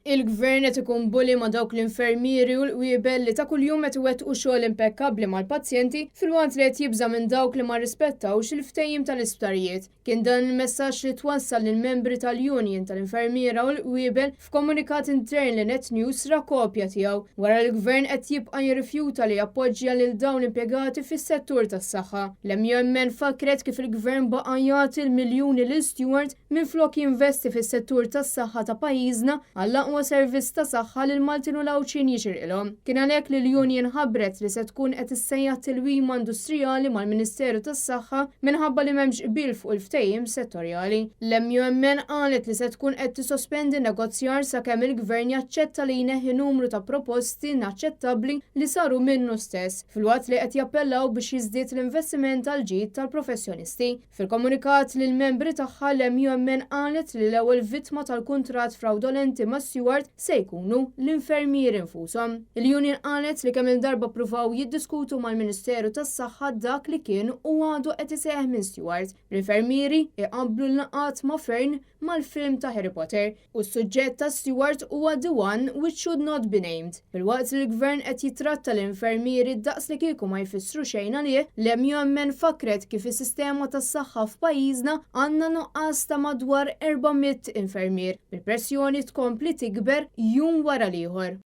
Il-gvern qed ikun bully ma' dawk l-infermieri u l-qwiebel li ta' kuljum qed iwettqu xogħol impeccabbli mal-pazjenti filwaqt li qed jibża minn dawk li ma rrispettawx il-ftehim tal-isptarijiet. Kien dan il-messaġġ li twassal lill-membri tal-Union tal-Infermiera u l-qwiebel f'komunikat intern li Net News ra kopja tiegħu wara l-gvern qed jibqa' jirrifjuta li jappoġġja lil dawn l-impjegati fis-settur tas-saħħa. L-MUMN fakret kif il-gvern baqa' jagħti l-miljuni lil Stewart minflok jinvesti fis-settur tas-saħħa ta' pajjiżna għall servizz ta' saħħa lil Maltin u Lawċin jixirqilhom. Kien għalhekk li l-Union ħabbret li se tkun qed issejjaħ tilwima industrijali mal-Ministeru tas-Saħħa minħabba li m'hemmx qbil fuq il-ftehim settorjali. L-MUMN qalet li se tkun qed tisospendi negozjar sakemm il-Gvern jaċċetta li jneħħi numru ta' proposti inaċċettabbli li saru minnu stess, filwaqt li qed jappellaw biex jiżdied l-investiment tal-ġid tal-professjonisti. Fil-komunikat lill membri tagħha l-MUMN qalet li l-ewwel vittma tal-kuntratt fraudolenti ma' Stewart se jkunu l-infermieri infushom. Il-Union qalet li kemm il-darba ppruvaw jiddiskutu mal-Ministeru tas-Saħħa dak li kien u għadu qed iseħħ minn Stewart. L-infermieri iqabblu l-laqat ma' Fern mal-film ta' Harry Potter u s-suġġett ta' Stewart huwa The One Which Should Not Be Named. Filwaqt li l-gvern qed jitratta l-infermieri daqs li kieku ma jfissru xejn għalih, l-MUMN fakret kif is-sistema tas-saħħa f'pajjiżna għandna nuqqas ta' madwar 400 infermier. Il-pressjoni tkompli tikber jum wara l-ieħor.